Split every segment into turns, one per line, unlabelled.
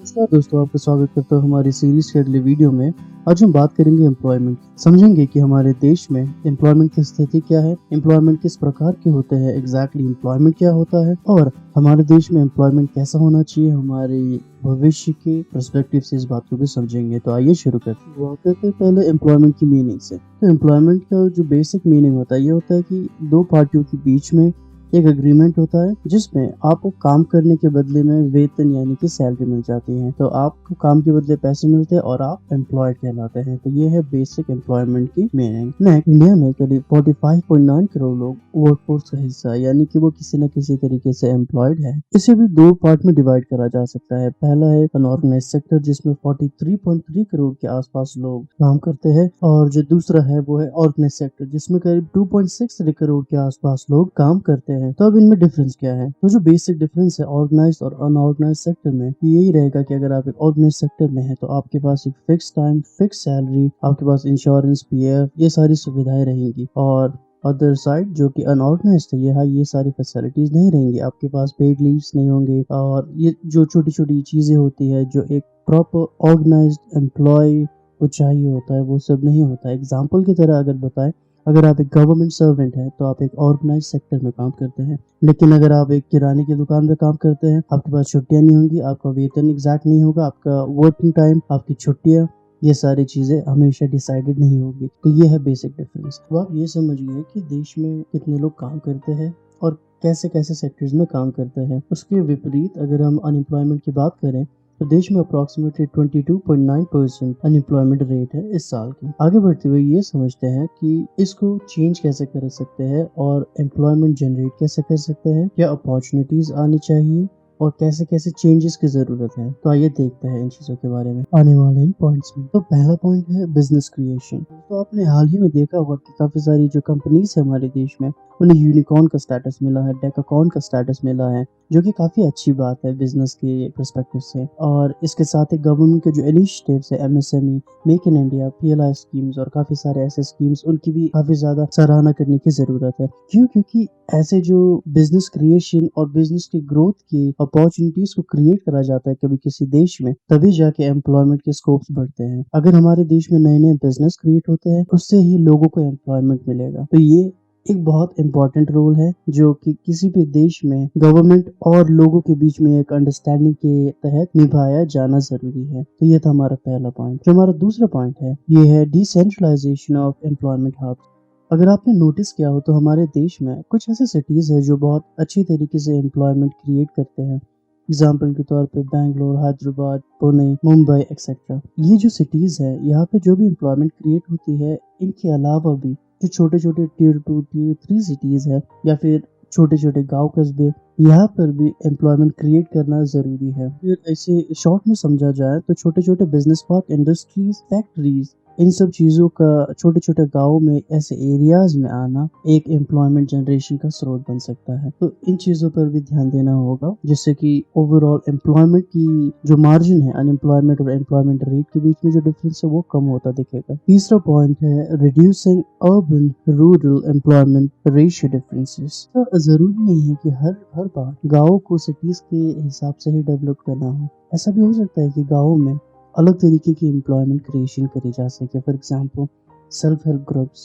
नमस्कार दोस्तों, आपका स्वागत करता हूँ हमारी सीरीज के अगले वीडियो में। आज हम बात करेंगे एम्प्लॉयमेंट। समझेंगे कि हमारे देश में एम्प्लॉयमेंट की स्थिति क्या है, एम्प्लॉयमेंट किस प्रकार के होते हैं, एग्जैक्टली एम्प्लॉयमेंट क्या होता है और हमारे देश में एम्प्लॉयमेंट कैसा होना चाहिए, हमारे भविष्य के पर्सपेक्टिव से इस बात को भी समझेंगे। तो आइए शुरू करते हैं। बात करते हैं पहले एम्प्लॉयमेंट की मीनिंग से। तो एम्प्लॉयमेंट का जो बेसिक मीनिंग होता है ये होता है कि दो पार्टियों के बीच में एक एग्रीमेंट होता है जिसमें आपको काम करने के बदले में वेतन यानी कि सैलरी मिल जाती है। तो आपको काम के बदले पैसे मिलते हैं और आप एम्प्लॉयड कहलाते हैं। तो ये है बेसिक एम्प्लॉयमेंट की मीनिंग। नेक्स्ट, इंडिया में करीब 45.9 करोड़ लोग वर्कफोर्स का हिस्सा यानी कि वो किसी न किसी तरीके से एम्प्लॉयड है। इसे भी दो पार्ट में डिवाइड करा जा सकता है। पहला है अनऑर्गेनाइज सेक्टर जिसमें 43.3 करोड़ के आसपास लोग काम करते हैं और जो दूसरा है वो है ऑर्गेनाइज सेक्टर जिसमें करीब 2.6 करोड़ के आसपास लोग काम करते हैं। तो अब इनमें डिफरेंस क्या है? तो जो बेसिक डिफरेंस है ऑर्गेनाइज और अनऑर्गेनाइज सेक्टर में यही रहेगा कि अगर आप एक ऑर्गेनाइज सेक्टर में है तो आपके पास एक फिक्स टाइम, फिक्स सैलरी, आपके पास इंश्योरेंस, पीएफ, ये सारी सुविधाएं रहेंगी। और अदर साइड जो कि अनऑर्गेनाइज्ड है यहाँ ये सारी फैसिलिटीज नहीं रहेंगी। आपके पास पेड लीव्स नहीं होंगे और ये जो छोटी छोटी चीजें होती है जो एक प्रॉपर ऑर्गेनाइज्ड एम्प्लॉय को चाहिए होता है वो सब नहीं होता है। एग्जाम्पल की तरह अगर बताएं, अगर आप एक गवर्नमेंट सर्वेंट हैं तो आप एक ऑर्गेनाइज सेक्टर में काम करते हैं, लेकिन अगर आप एक किराने की दुकान में काम करते हैं आपके पास छुट्टियां नहीं होंगी, आपका वेतन एग्जैक्ट नहीं होगा, आपका वर्किंग टाइम, आपकी छुट्टियां, ये सारी चीजें हमेशा डिसाइडेड नहीं होगी। तो ये है बेसिक डिफरेंस। तो आप ये समझिए कि देश में कितने लोग काम करते हैं और कैसे कैसे सेक्टर्स में काम करते हैं। उसके विपरीत अगर हम अनएम्प्लॉयमेंट की बात करें तो देश में अप्रोक्सीमेटली 22.9% अनएम्प्लॉयमेंट रेट है इस साल की। आगे बढ़ते हुए ये समझते हैं कि इसको चेंज कैसे कर सकते हैं और एम्प्लॉयमेंट जनरेट कैसे कर सकते हैं, क्या अपॉर्चुनिटीज आनी चाहिए और कैसे कैसे चेंजेस की जरूरत है। तो आइए देखते हैं इन चीजों के बारे में आने वाले इन पॉइंट्स में। तो पहला पॉइंट है बिजनेस क्रिएशन। तो आपने हाल ही में देखा होगा कि काफी सारी जो कंपनीज है हमारे देश में उन्हें यूनिकॉर्न का स्टेटस मिला है, डेकाकॉर्न का स्टेटस मिला है, जो कि काफी अच्छी बात है बिजनेस के पर्सपेक्टिव से। और इसके साथ ही गवर्नमेंट के जो इनिशिएटिव्स है MSME, make in India, PLI schemes और काफी सारे ऐसे स्कीम्स, उनकी भी काफी ज्यादा सराहना करने की जरूरत है। क्यों? क्योंकि ऐसे जो बिजनेस क्रिएशन और बिजनेस की ग्रोथ की अपॉर्चुनिटीज को क्रिएट करा जाता है कभी किसी देश में, तभी जाके एम्प्लॉयमेंट के स्कोप्स बढ़ते हैं। अगर हमारे देश में नए नए बिजनेस क्रिएट होते हैं उससे ही लोगों को एम्प्लॉयमेंट मिलेगा। तो ये एक बहुत इंपॉर्टेंट रोल है जो कि किसी भी देश में गवर्नमेंट और लोगों के बीच में एक अंडरस्टैंडिंग के तहत निभाया जाना जरूरी है। तो ये था हमारा पहला पॉइंट। जो हमारा दूसरा पॉइंट है ये है डिसेंट्रलाइजेशन ऑफ एम्प्लॉयमेंट हब्स। अगर आपने नोटिस किया हो तो हमारे देश में कुछ ऐसे सिटीज है जो बहुत अच्छी तरीके से एम्प्लॉयमेंट क्रिएट करते हैं। एग्जाम्पल के तौर पे बैंगलोर, हैदराबाद, पुणे, मुंबई एक्सेट्रा। ये जो सिटीज है यहाँ पे जो भी एम्प्लॉयमेंट क्रिएट होती है, इनके अलावा भी जो छोटे छोटे टियर 2, टियर 3 सिटीज है या फिर छोटे छोटे गांव कस्बे, यहाँ पर भी एम्प्लॉयमेंट क्रिएट करना जरूरी है। फिर ऐसे शॉर्ट में समझा जाए तो छोटे छोटे बिजनेस पार्क, इंडस्ट्रीज, फैक्ट्रीज, इन सब चीजों का छोटे छोटे गाँव में ऐसे एरियाज में आना एक एम्प्लॉयमेंट जनरेशन का स्रोत बन सकता है। तो इन चीजों पर भी ध्यान देना होगा जिससे कि ओवरऑल एम्प्लॉयमेंट की जो मार्जिन है अनएम्प्लॉयमेंट और एम्प्लॉयमेंट रेट के बीच में जो डिफरेंस है वो कम होता दिखेगा। तीसरा पॉइंट है reducing urban rural employment ratio differences. तो जरूरी नहीं है कि हर बार गाँव को सिटीज के हिसाब से ही डेवलप करना हो। ऐसा भी हो सकता है कि गाँव में अलग तरीके की एम्प्लॉयमेंट क्रिएशन करी जा सके। For example self help groups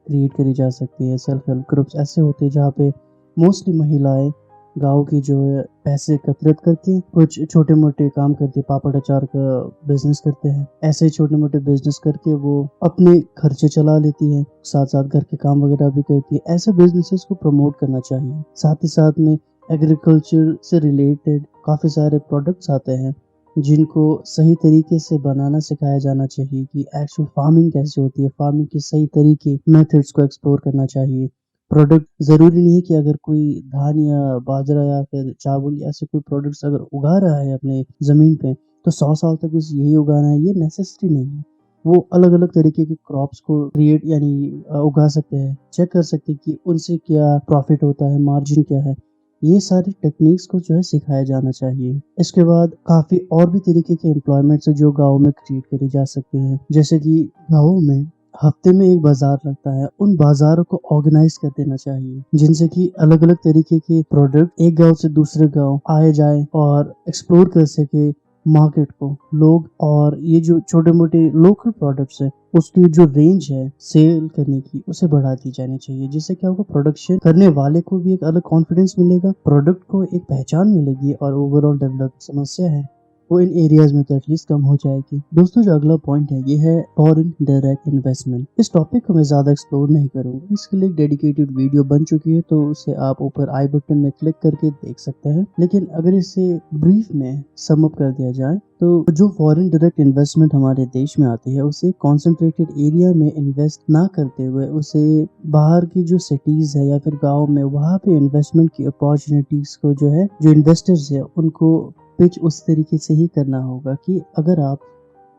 create करी जा सकती है। सेल्फ हेल्प ग्रुप्स ऐसे होते हैं जहाँ पे मोस्टली महिलाएं गांव की जो है पैसे एकत्रित करके कुछ छोटे मोटे काम करती है, पापड़ अचार का बिजनेस करते हैं। ऐसे छोटे मोटे बिजनेस करके वो अपने खर्चे चला लेती है, साथ साथ घर के काम वगैरह भी करती है। ऐसे बिजनेसेस को प्रमोट करना चाहिए। साथ ही साथ में एग्रीकल्चर से रिलेटेड काफी सारे प्रोडक्ट्स आते हैं जिनको सही तरीके से बनाना सिखाया जाना चाहिए कि एक्चुअल फार्मिंग कैसे होती है, फार्मिंग के सही तरीके, मेथड्स को एक्सप्लोर करना चाहिए। प्रोडक्ट जरूरी नहीं है कि अगर कोई धान या बाजरा या फिर चावल ऐसे कोई प्रोडक्ट्स अगर उगा रहा है अपने जमीन पे तो 100 साल तक उसे यही उगाना है, ये नेसेसरी नहीं है। वो अलग अलग तरीके के क्रॉप्स को क्रिएट यानी उगा सकते हैं, चेक कर सकते हैं कि उनसे क्या प्रॉफिट होता है, मार्जिन क्या है। ये सारी टेक्निक्स को जो है सिखाया जाना चाहिए। इसके बाद काफी और भी तरीके के एम्प्लॉयमेंट्स है जो गाँव में क्रिएट करी जा सकती है। जैसे कि गाँव में हफ्ते में एक बाजार लगता है, उन बाजारों को ऑर्गेनाइज कर देना चाहिए जिनसे कि अलग अलग तरीके के प्रोडक्ट एक गांव से दूसरे गांव आए जाए और एक्सप्लोर कर सके, मार्केट को लोग और ये जो छोटे मोटे लोकल प्रोडक्ट्स है उसकी जो रेंज है सेल करने की उसे बढ़ा दी जानी चाहिए, जिससे क्या होगा, प्रोडक्शन करने वाले को भी एक अलग कॉन्फिडेंस मिलेगा, प्रोडक्ट को एक पहचान मिलेगी और ओवरऑल डेवलप समस्या है वो इन एरियाज में तो एटलीस्ट कम हो जाएगी। दोस्तों, जो अगला पॉइंट है ये है फॉरेन डायरेक्ट इन्वेस्टमेंट। इस टॉपिक को मैं ज्यादा एक्सप्लोर नहीं करूंगा, इसके लिए एक डेडिकेटेड वीडियो बन चुकी है तो उसे आप ऊपर आई बटन में क्लिक करके देख सकते हैं। लेकिन अगर इसे ब्रीफ में सम अप कर दिया जाए तो जो फॉरेन डायरेक्ट इन्वेस्टमेंट हमारे देश में आती है उसे कॉन्सेंट्रेटेड एरिया में इन्वेस्ट ना करते हुए उसे बाहर की जो सिटीज है या फिर गांव में वहां पे इन्वेस्टमेंट की अपॉर्चुनिटीज को जो है जो इन्वेस्टर्स है उनको पिच उस तरीके से ही करना होगा कि अगर आप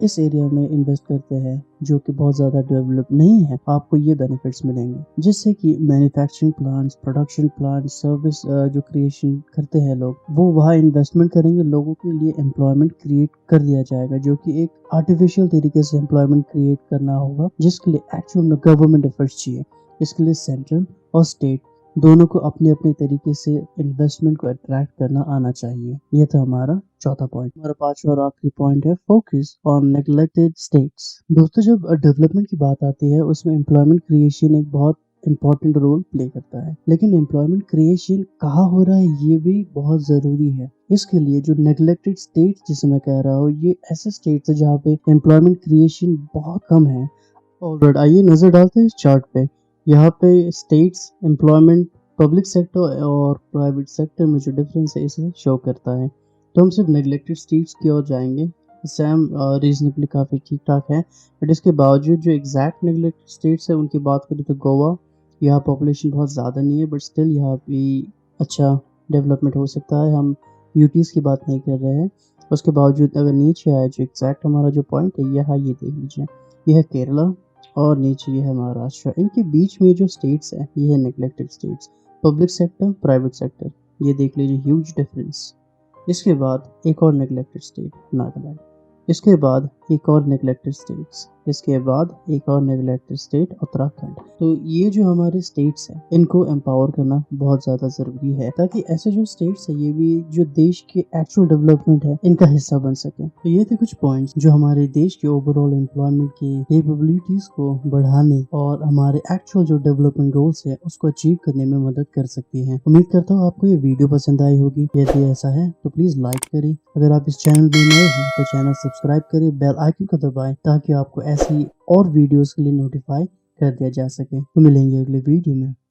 इस एरिया में इन्वेस्ट करते हैं जो कि बहुत ज़्यादा डेवलप नहीं है, आपको ये बेनिफिट्स मिलेंगे, जिससे कि manufacturing plants, production plants, service जो क्रिएशन करते हैं लोग, वो वहाँ इन्वेस्टमेंट करेंगे, लोगों के लिए एम्प्लॉयमेंट क्रिएट कर दिया जाएगा, जो कि एक आर्टिफिशियल तरीके से एम्प्लॉयमेंट क्रिएट करना होगा, जिसके लिए एक्चुअल में गवर्नमेंट एफर्ट्स चाहिए। इसके लिए सेंट्रल और स्टेट दोनों को अपने अपने तरीके से इन्वेस्टमेंट को अट्रैक्ट करना आना चाहिए। ये था हमारा चौथा पॉइंट। हमारा पांचवा और आखिरी पॉइंट है फोकस ऑन नेग्लेक्टेड स्टेट्स। दोस्तों, जब डेवलपमेंट की बात आती है उसमें एम्प्लॉयमेंट क्रिएशन एक बहुत इंपॉर्टेंट रोल प्ले करता है, लेकिन एम्प्लॉयमेंट क्रिएशन कहाँ हो रहा है ये भी बहुत जरूरी है। इसके लिए जो नेग्लेक्टेड स्टेट्स जिसे मैं कह रहा हूँ ये ऐसे स्टेट्स है जहाँ पे एम्प्लॉयमेंट क्रिएशन बहुत कम है। ऑलराइट, आइए नजर डालते हैं इस चार्ट पे। यहाँ पे स्टेट्स एम्प्लॉयमेंट पब्लिक सेक्टर और प्राइवेट सेक्टर में जो डिफरेंस है इसे शो करता है। तो हम सिर्फ नेग्लेक्टेड स्टेट्स की ओर जाएंगे। सैम रीजनेबली काफ़ी ठीक ठाक है, बट इसके बावजूद जो एग्जैक्ट नेग्लेक्टेड स्टेट्स है उनकी बात करें तो गोवा, यहाँ पॉपुलेशन बहुत ज़्यादा नहीं है बट स्टिल यहाँ भी अच्छा डेवलपमेंट हो सकता है। हम यूटीज़ की बात नहीं कर रहे हैं। उसके बावजूद अगर नीचे आए जो एग्जैक्ट हमारा जो पॉइंट है यहाँ ये देख लीजिए, यह है केरला और नीचे ये है महाराष्ट्र। इनके बीच में जो स्टेट्स है ये है neglected states, public sector, private sector, ये देख लीजिए ह्यूज डिफरेंस। इसके बाद एक और नेग्लेक्टेड स्टेट नागालैंड, इसके बाद एक और नेग्लेक्टेड स्टेट्स, इसके बाद एक और नेग्लेक्टेड स्टेट उत्तराखंड। तो ये जो हमारे स्टेट्स हैं इनको एम्पावर करना बहुत ज़्यादा ज़रूरी है ताकि ऐसे जो स्टेट्स हैं ये भी जो देश के एक्चुअल डेवलपमेंट है इनका हिस्सा बन सके। तो ये थे कुछ पॉइंट्स जो हमारे देश के ओवरऑल एम्प्लॉयमेंट की कैपेबिलिटीज को बढ़ाने और हमारे एक्चुअल जो डेवलपमेंट गोल्स है उसको अचीव करने में मदद कर सकती हैं। उम्मीद करता हूँ आपको ये वीडियो पसंद आई होगी। यदि ऐसा है तो प्लीज़ लाइक करें। अगर आप इस चैनल में नए हैं तो चैनल सब्सक्राइब करें, बेल आइकन को दबाएं ताकि आपको ऐसी और वीडियोस के लिए नोटिफाई कर दिया जा सके। तो मिलेंगे अगले वीडियो में।